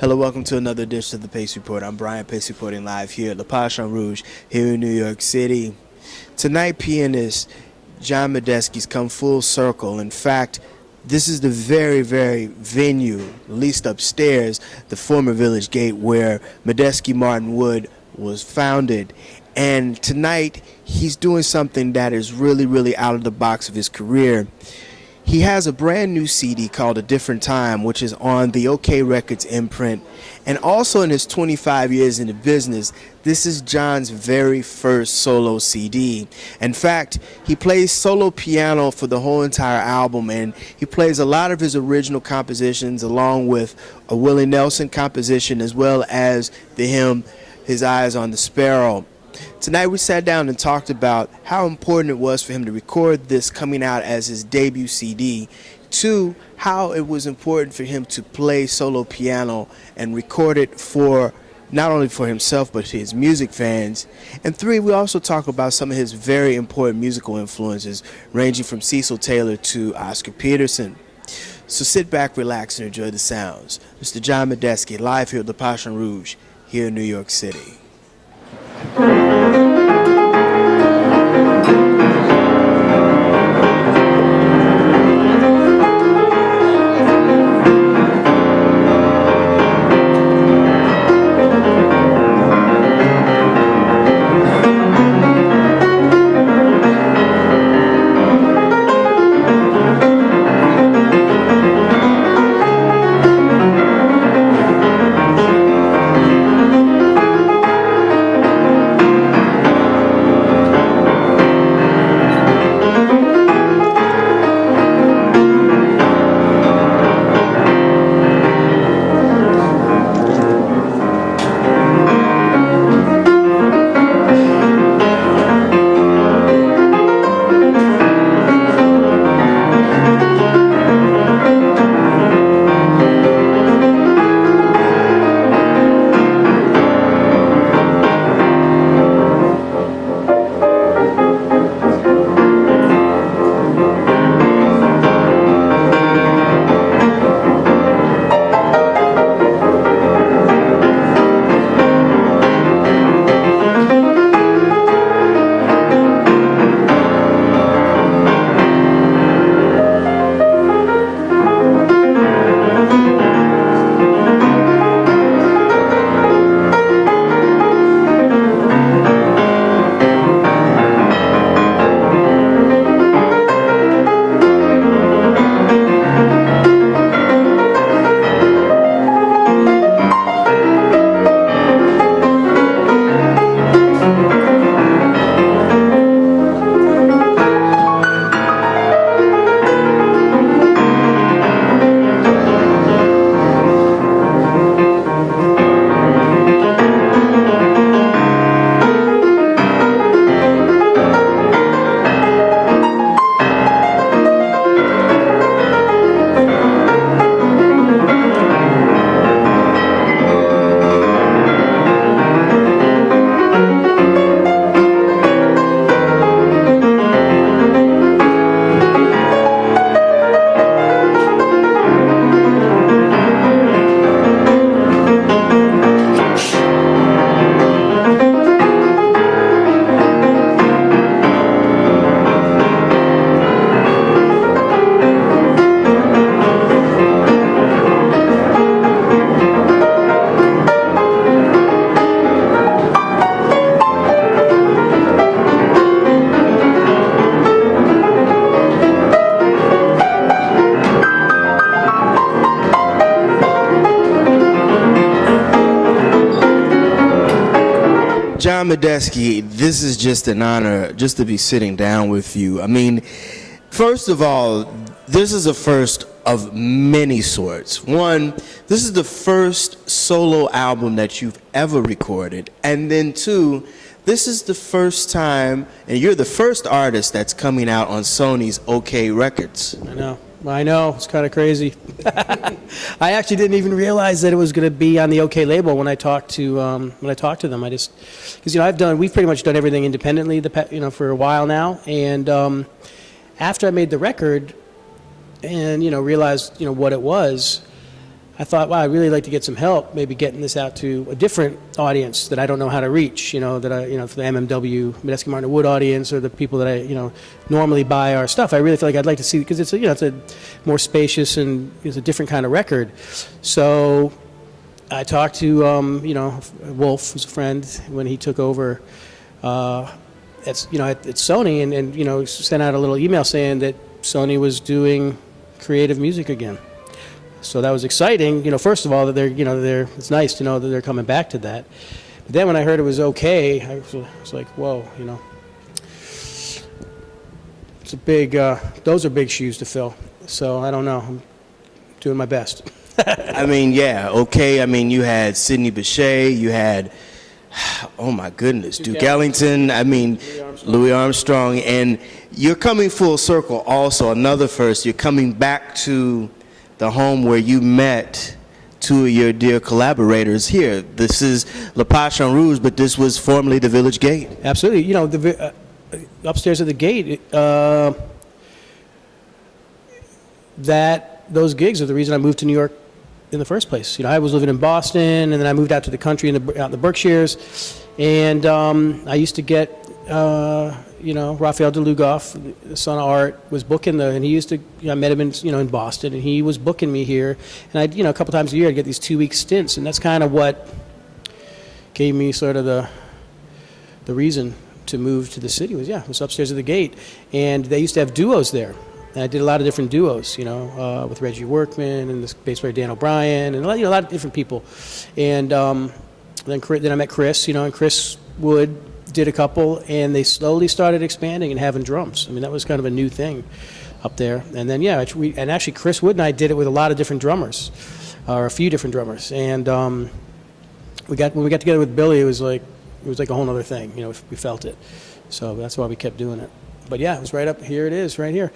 Hello, welcome to another edition of the Pace Report. I'm Brian, Pace reporting live here at La Passion Rouge here in New York City. Tonight, pianist John Medeski's come full circle. In fact, this is the very venue, at least upstairs, the former Village Gate where Medeski Martin Wood was founded. And tonight, he's doing something that is really out of the box of his career. He has a brand new CD called A Different Time, which is on the Okeh Records imprint. And also in his 25 years in the business, this is John's very first solo CD. In fact, he plays solo piano for the whole entire album, and he plays a lot of his original compositions along with a Willie Nelson composition as well as the hymn His Eyes on the Sparrow. Tonight we sat down and talked about how important it was for him to record this coming out as his debut CD. 2, how it was important for him to play solo piano and record it for not only for himself but his music fans. And 3, we also talk about some of his very important musical influences ranging from Cecil Taylor to Oscar Peterson. So sit back, relax, and enjoy the sounds. Mr. John Medeski, live here at the Passion Rouge here in New York City. John Medeski, this is just an honor just to be sitting down with you. I mean, first of all, this is a first of many sorts. One, this is the first solo album that you've ever recorded. And then 2, this is the first time, and you're the first artist that's coming out on Sony's Okeh Records. I know, it's kind of crazy. I actually didn't even realize that it was going to be on the Okeh label when I talked to them. I just, because we've pretty much done everything independently, for a while now. And after I made the record, and realized what it was, I thought, wow, I'd really like to get some help, maybe getting this out to a different audience that I don't know how to reach, that for the MMW, Medeski Martin Wood audience, or the people that I, normally buy our stuff. I really feel like I'd like to see, because it's it's a more spacious and it's a different kind of record. So I talked to, Wolf, who's a friend, when he took over at Sony, and sent out a little email saying that Sony was doing creative music again. So that was exciting, first of all, that it's nice to know that they're coming back to that. But then when I heard it was okay, I was like, whoa, it's a big, those are big shoes to fill. So I don't know, I'm doing my best. I mean, yeah, okay. I mean, you had Sidney Bechet, you had, oh my goodness, Duke Ellington, I mean, Louis Armstrong, and you're coming full circle also, another first, you're coming back to the home where you met two of your dear collaborators here. This is La Passion Rouge, but this was formerly the Village Gate. Absolutely. Upstairs at the Gate, those gigs are the reason I moved to New York in the first place. I was living in Boston, and then I moved out to the country out in the Berkshires, and I used to get, Raphael de Lugoff, the son of Art, was booking and he used to, I met him in Boston, and he was booking me here, and I'd, a couple times a year I'd get these 2-week stints, and that's kind of what gave me sort of the reason to move to the city it was upstairs at the Gate, and they used to have duos there. And I did a lot of different duos, with Reggie Workman and the bass player Dan O'Brien, and a lot of different people. And then I met Chris, and Chris Wood did a couple, and they slowly started expanding and having drums. I mean, that was kind of a new thing up there. And then actually Chris Wood and I did it with a lot of different drummers, or a few different drummers. And when we got together with Billy, it was like a whole other thing. We felt it. So that's why we kept doing it. But yeah, it was right up here. It is right here.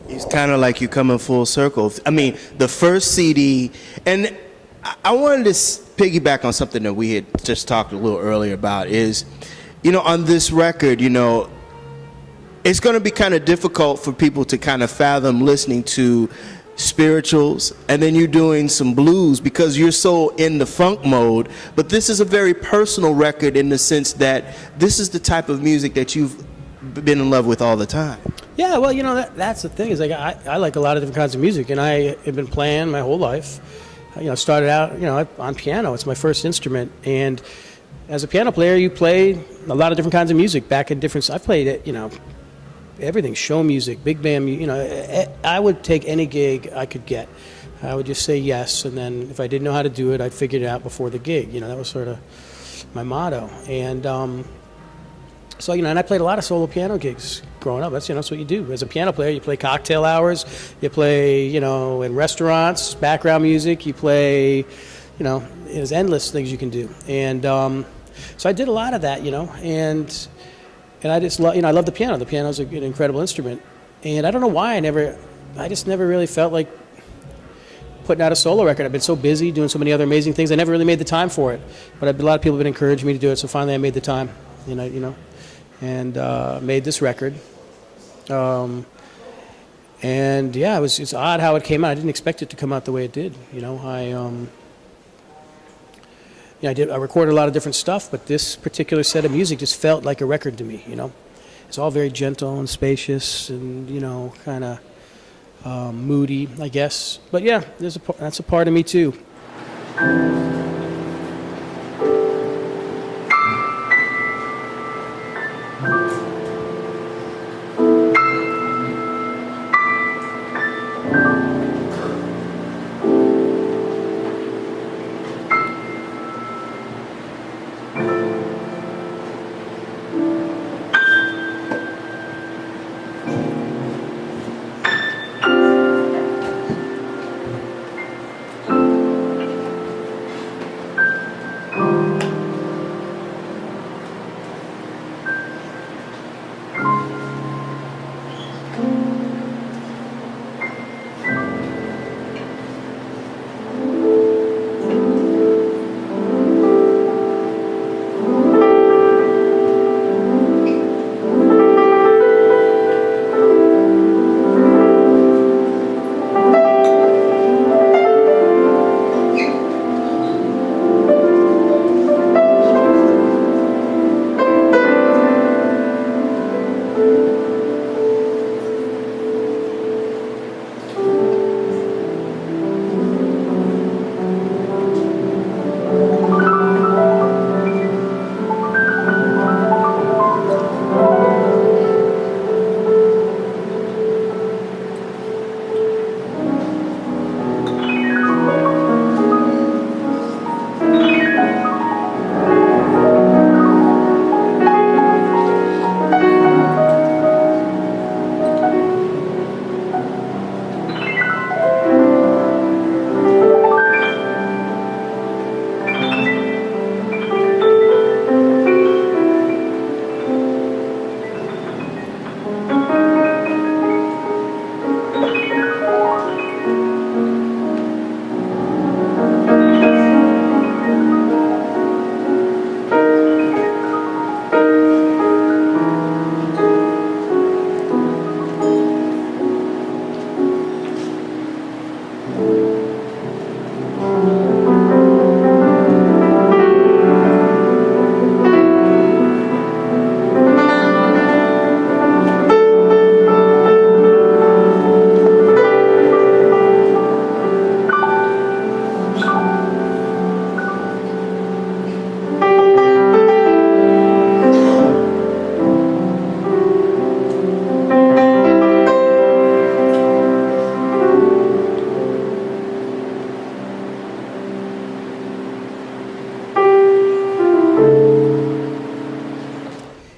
It's kind of like you coming full circle. I mean, the first CD, and I wanted to piggyback on something that we had just talked a little earlier about is, on this record, it's going to be kind of difficult for people to kind of fathom listening to spirituals and then you're doing some blues because you're so in the funk mode. But this is a very personal record in the sense that this is the type of music that you've been in love with all the time. Yeah, well, that's the thing is like I like a lot of different kinds of music, and I have been playing my whole life. Started out, on piano. It's my first instrument, and as a piano player, you play a lot of different kinds of music. Back in different, I've played it, everything, show music, big band. I would take any gig I could get. I would just say yes, and then if I didn't know how to do it, I'd figure it out before the gig. That was sort of my motto, and. So, and I played a lot of solo piano gigs growing up. That's what you do. As a piano player, you play cocktail hours, you play, in restaurants, background music, you play, there's endless things you can do. And so I did a lot of that, and I just love, I love the piano. The piano's an incredible instrument. And I don't know why I just never really felt like putting out a solo record. I've been so busy doing so many other amazing things, I never really made the time for it. But a lot of people have been encouraging me to do it, so finally I made the time, and made this record. And yeah, it's odd how it came out. I didn't expect it to come out the way it did. I recorded a lot of different stuff, but this particular set of music just felt like a record to me. It's all very gentle and spacious, and kind of moody, I guess. But yeah, that's a part of me too.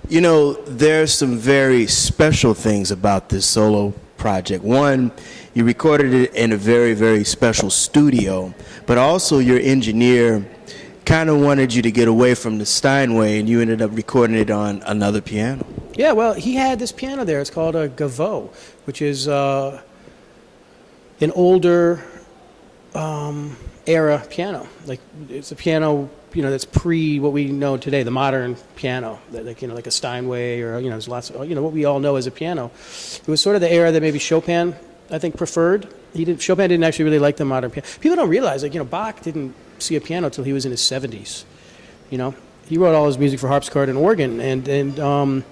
You know, there's some very special things about this solo project. One, you recorded it in a very, very special studio, but also your engineer kind of wanted you to get away from the Steinway, and you ended up recording it on another piano. Yeah, well, he had this piano there. It's called a Gaveau, which is an older era piano. Like, it's a piano, that's pre what we know today, the modern piano, like a Steinway, or there's lots of what we all know as a piano. It was sort of the era that maybe Chopin, I think, preferred. Chopin didn't actually really like the modern piano. People don't realize, Bach didn't see a piano till he was in his 70s. He wrote all his music for harpsichord and organ, and the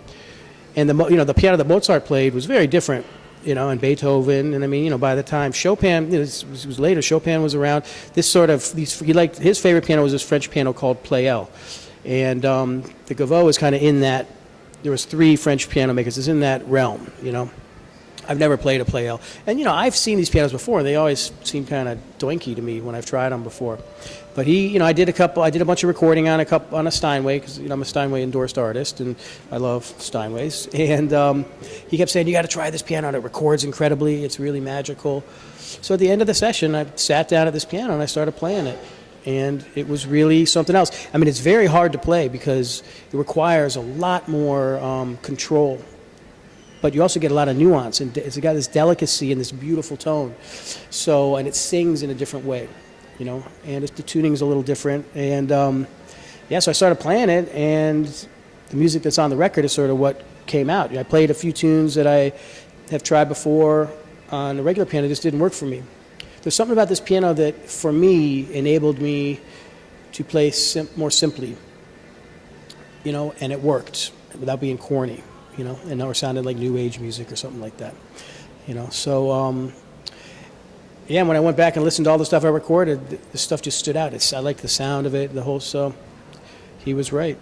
piano that Mozart played was very different. And Beethoven, and I mean, by the time Chopin, it was later, Chopin was around. He liked, his favorite piano was this French piano called Pleyel, and the Gaveau was kind of in that. There was 3 French piano makers. It's in that realm. I've never played a Pleyel, and I've seen these pianos before. They always seem kind of doinky to me when I've tried them before. But I did a bunch of recording on a Steinway, because I'm a Steinway endorsed artist, and I love Steinways. And he kept saying, "You got to try this piano. It records incredibly. It's really magical." So at the end of the session, I sat down at this piano and I started playing it, and it was really something else. I mean, it's very hard to play because it requires a lot more control. But you also get a lot of nuance, and it's got this delicacy and this beautiful tone. So, and it sings in a different way, and the tuning's a little different. And so I started playing it, and the music that's on the record is sort of what came out. I played a few tunes that I have tried before on the regular piano. It just didn't work for me. There's something about this piano that, for me, enabled me to play more simply, and it worked without being corny. And or sounded like new age music or something like that. So when I went back and listened to all the stuff I recorded, the stuff just stood out. I liked the sound of it, so he was right.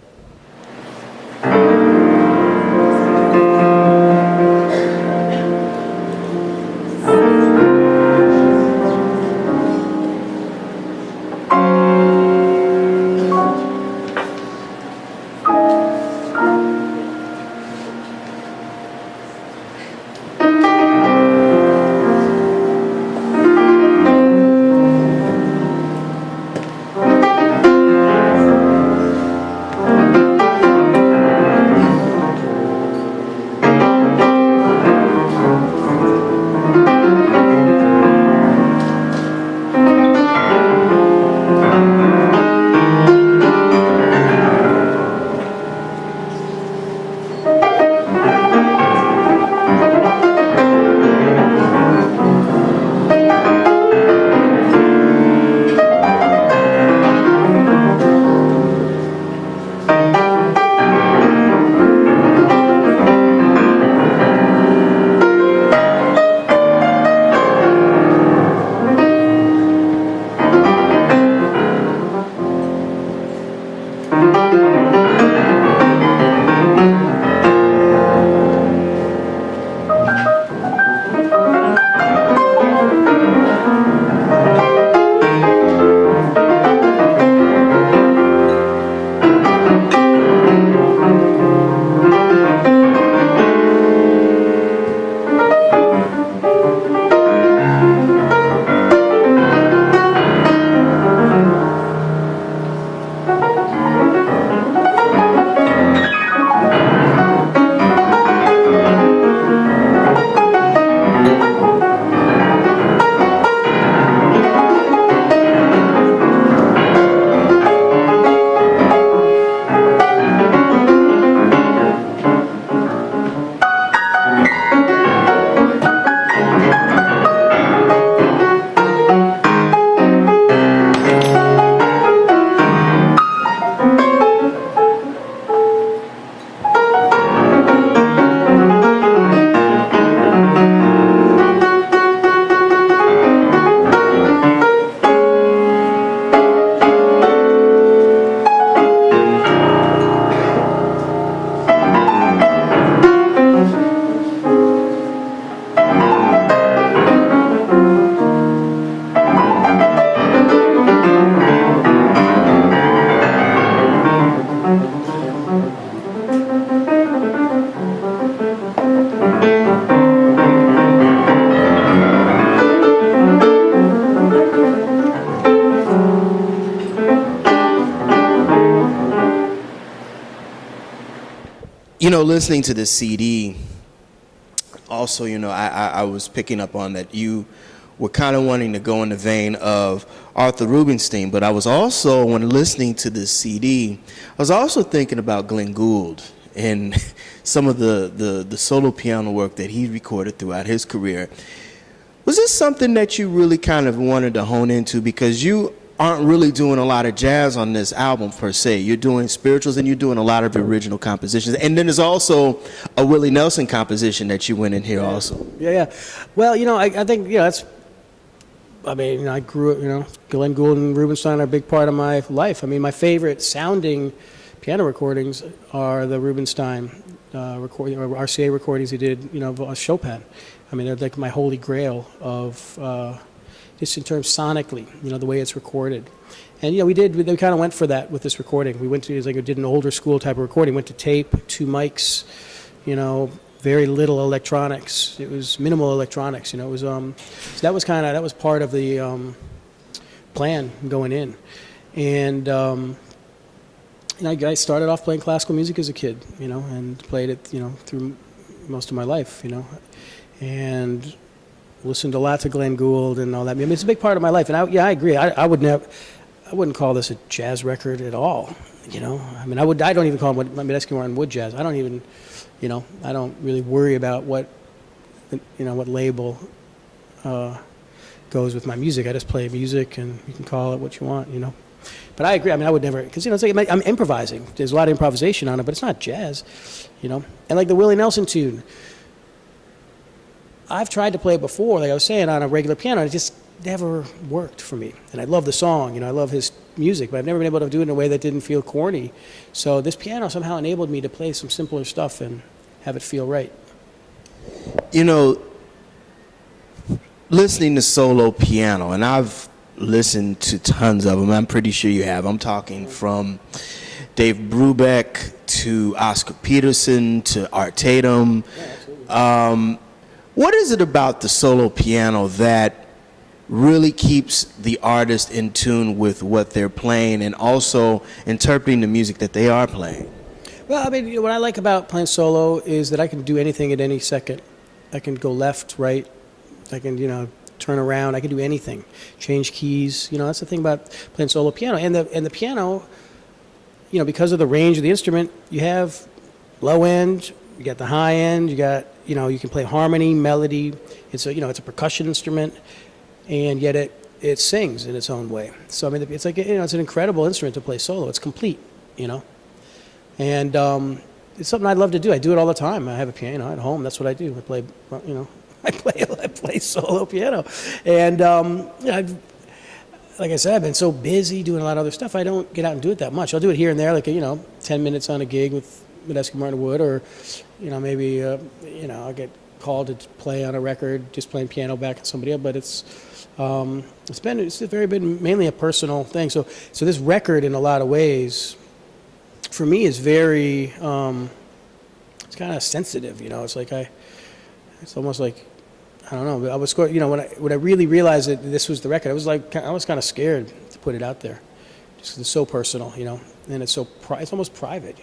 Listening to this CD, also, I was picking up on that you were kind of wanting to go in the vein of Arthur Rubinstein, but I was also, when listening to this CD, I was also thinking about Glenn Gould and some of the solo piano work that he recorded throughout his career. Was this something that you really kind of wanted to hone into? Because you aren't really doing a lot of jazz on this album per se. You're doing spirituals and you're doing a lot of original compositions. And then there's also a Willie Nelson composition that you went in here also. Yeah. Well, I think, that's, I grew up, Glenn Gould and Rubinstein are a big part of my life. My favorite sounding piano recordings are the Rubinstein recording, or RCA recordings he did, of Chopin. They're like my holy grail of, just in terms sonically, the way it's recorded. And, we kind of went for that with this recording. We went to, we did an older school type of recording, went to tape, 2 mics, very little electronics. It was minimal electronics, It was, so that was part of the plan going in. And, I started off playing classical music as a kid, and played it, through most of my life, and listened a lot to Glenn Gould and all that. It's a big part of my life, and I agree. I wouldn't call this a jazz record at all. I don't even call it what Medeski on wood jazz. I don't even, I don't really worry about what label goes with my music. I just play music, and you can call it what you want, But I agree. I would never, because it's like I'm improvising. There's a lot of improvisation on it, but it's not jazz, And like the Willie Nelson tune, I've tried to play it before, like I was saying, on a regular piano, and it just never worked for me. And I love the song, I love his music, but I've never been able to do it in a way that didn't feel corny. So this piano somehow enabled me to play some simpler stuff and have it feel right. Listening to solo piano, and I've listened to tons of them. I'm pretty sure you have. I'm talking from Dave Brubeck to Oscar Peterson to Art Tatum. What is it about the solo piano that really keeps the artist in tune with what they're playing and also interpreting the music that they are playing? Well, what I like about playing solo is that I can do anything at any second. I can go left, right. I can, turn around. I can do anything. Change keys. That's the thing about playing solo piano. And the piano, because of the range of the instrument, you have low end, you got the high end, you got, you can play harmony, melody. It's a percussion instrument, and yet it sings in its own way. So it's like, it's an incredible instrument to play solo. It's complete, and it's something I'd love to do. I do it all the time. I have a piano at home. That's what I do. I play, I play solo piano, and like I said, I've been so busy doing a lot of other stuff. I don't get out and do it that much. I'll do it here and there, like 10 minutes on a gig with Medeski Martin Wood, or maybe I'll get called to play on a record, just playing piano back at somebody else. But it's been mainly a personal thing. So this record, in a lot of ways, for me, is very it's kind of sensitive. It's like it's almost like, I don't know. I was when I really realized that this was the record, I was kind of scared to put it out there, just 'cause it's so personal, and it's it's almost private,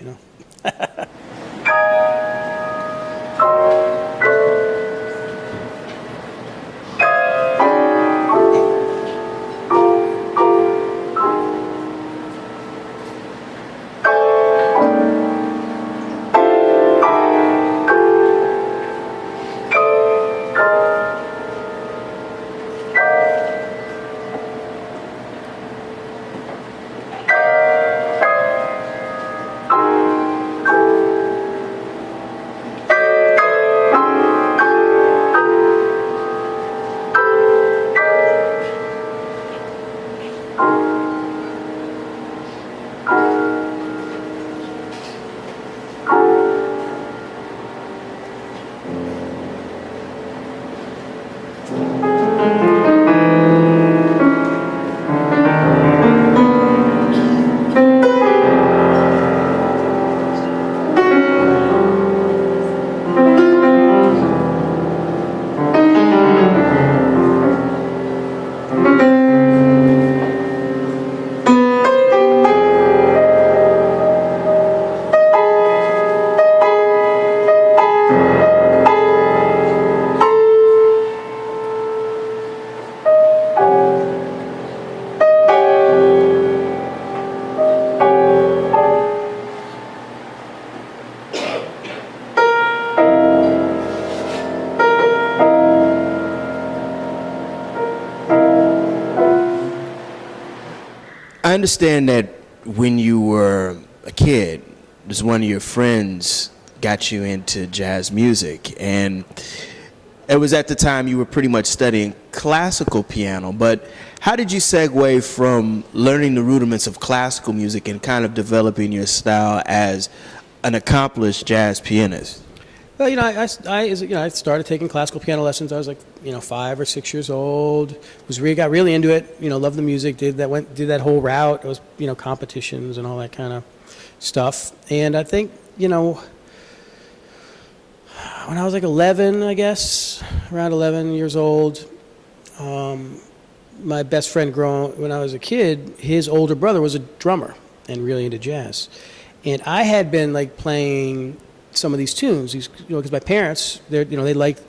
I understand that when you were a kid, just one of your friends got you into jazz music, and it was at the time you were pretty much studying classical piano. But how did you segue from learning the rudiments of classical music and kind of developing your style as an accomplished jazz pianist? Well, I started taking classical piano lessons. I was like, 5 or 6 years old. Got really into it. Loved the music. Did that whole route. It was, competitions and all that kind of stuff. And I think, when I was like 11, I guess, around 11 years old, my best friend when I was a kid, his older brother was a drummer and really into jazz. And I had been like playing some of these tunes, because my parents, they liked,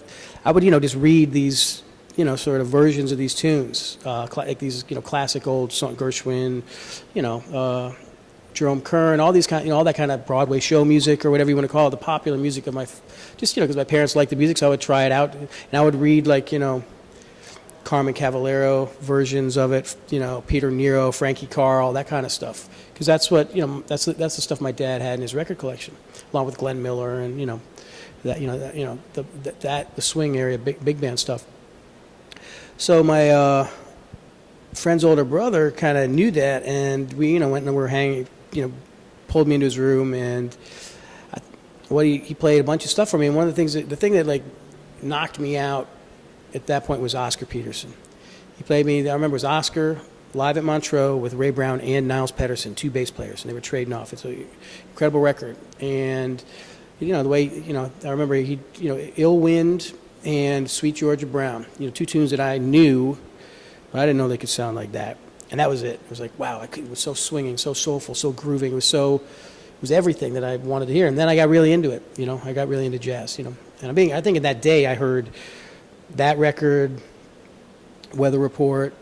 I would, just read these, sort of versions of these tunes, like these, classic old Gershwin, Jerome Kern, all these kind, all that kind of Broadway show music or whatever you want to call it, the popular music of because my parents liked the music, so I would try it out, and I would read like, Carmen Cavallero versions of it, Peter Nero, Frankie Carl, that kind of stuff, because that's what, that's the stuff my dad had in his record collection, along with Glenn Miller and the swing area, big band stuff. So my friend's older brother kind of knew that, and we went and we were hanging, pulled me into his room, and he played a bunch of stuff for me. And one of the thing that like knocked me out at that point was Oscar Peterson. He played me. I remember it was Oscar live at Montreux with Ray Brown and Niles Pedersen, 2 bass players, and they were trading off. It's an incredible record, and the way I remember he Ill Wind and Sweet Georgia Brown, 2 tunes that I knew, but I didn't know they could sound like that. And that was it. It was like, wow, it was so swinging, so soulful, so grooving. It was everything that I wanted to hear. And then I got really into it. I got really into jazz. And I think in that day I heard that record, Weather Report,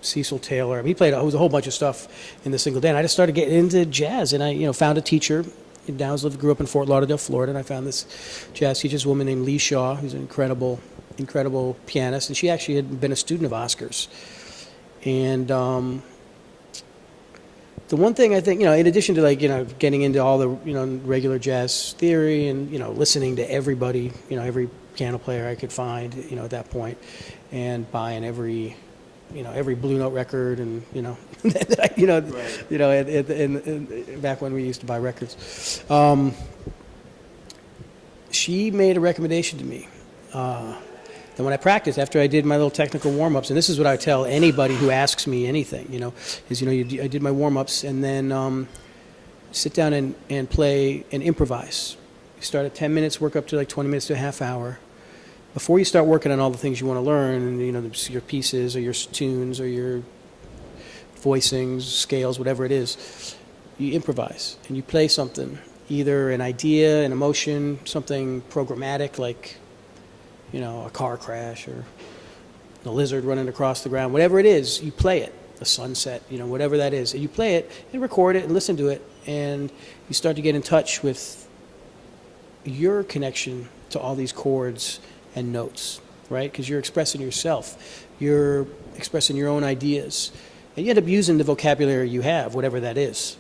Cecil Taylor. He played it was a whole bunch of stuff in the single day. And I just started getting into jazz. And I found a teacher. Grew up in Fort Lauderdale, Florida, and I found this jazz teacher, this woman named Lee Shaw, who's an incredible pianist, and she actually had been a student of Oscar's. And the one thing I think, in addition to like, getting into all the, regular jazz theory and, listening to everybody, every piano player I could find, at that point, and buying every Blue Note record, and back when we used to buy records, she made a recommendation to me. Then when I practiced, after I did my little technical warm-ups, and this is what I tell anybody who asks me anything, I did my warm-ups, and then sit down and play and improvise. You start at 10 minutes, work up to like 20 minutes to a half hour. Before you start working on all the things you want to learn, and your pieces or your tunes or your voicings, scales, whatever it is, you improvise and you play something, either an idea, an emotion, something programmatic like, a car crash or a lizard running across the ground, whatever it is, you play it, a sunset, whatever that is, and you play it and record it and listen to it, and you start to get in touch with your connection to all these chords and notes, right? Because you're expressing yourself, you're expressing your own ideas, and you end up using the vocabulary you have, whatever that is.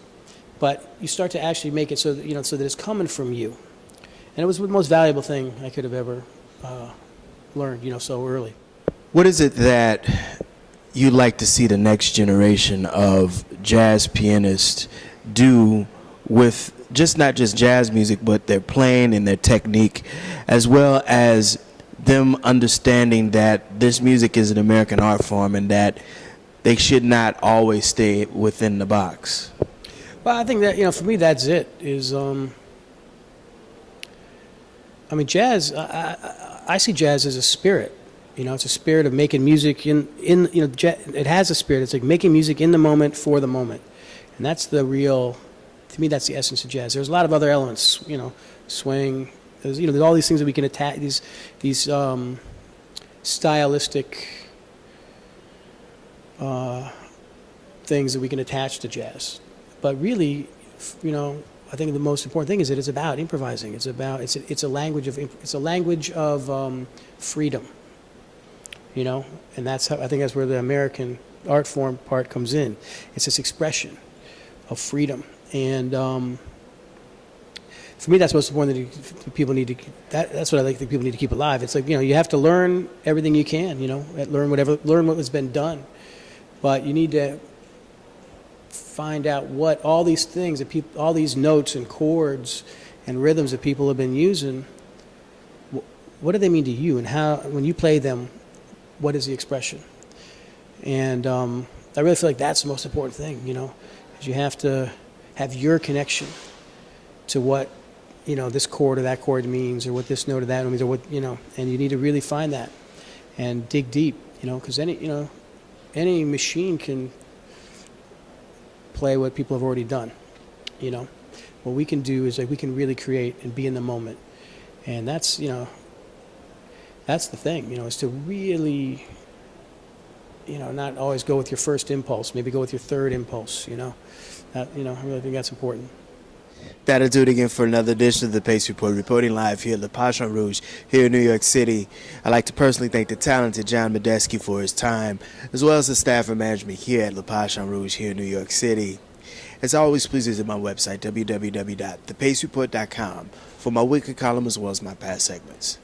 But you start to actually make it so that so that it's coming from you, and it was the most valuable thing I could have ever learned, so early. What is it that you'd like to see the next generation of jazz pianists do with not just jazz music, but their playing and their technique, as well as them understanding that this music is an American art form and that they should not always stay within the box? Well, I think that, for me, that's it, jazz, I see jazz as a spirit. It's a spirit of making music it has a spirit. It's like making music in the moment for the moment. And that's to me, that's the essence of jazz. There's a lot of other elements, swing. There's all these things that we can attack, these stylistic things that we can attach to jazz. But really, I think the most important thing is that it's about improvising. It's a language of freedom. And I think that's where the American art form part comes in. It's this expression of freedom. And for me, that's most important that people need to, that's what I think people need to keep alive. It's like, you have to learn everything you can, learn what has been done. But you need to find out what all these things, all these notes and chords and rhythms that people have been using, what do they mean to you? And how, when you play them, what is the expression? And I really feel like that's the most important thing, is you have to have your connection to what, this chord or that chord means, or what this note or that means, or what, and you need to really find that and dig deep, because any machine can play what people have already done, What we can do is we can really create and be in the moment. And that's, that's the thing, is to really, not always go with your first impulse, maybe go with your third impulse, I really think that's important. That'll do it again for another edition of the Pace Report, reporting live here at Le Pochon Rouge here in New York City. I'd like to personally thank the talented John Medeski for his time, as well as the staff and management here at Le Pochon Rouge here in New York City. As always, please visit my website, www.thepacereport.com, for my weekly column as well as my past segments.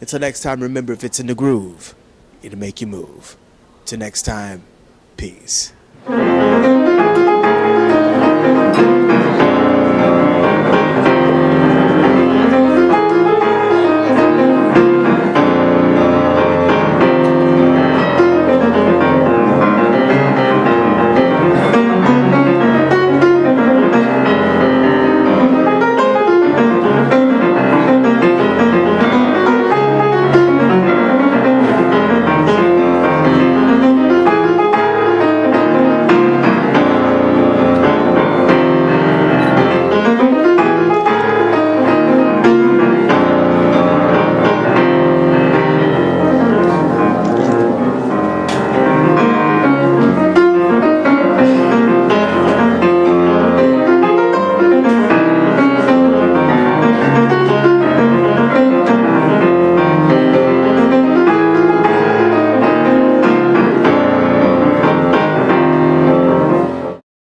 Until next time, remember, if it's in the groove, it'll make you move. Till next time, peace.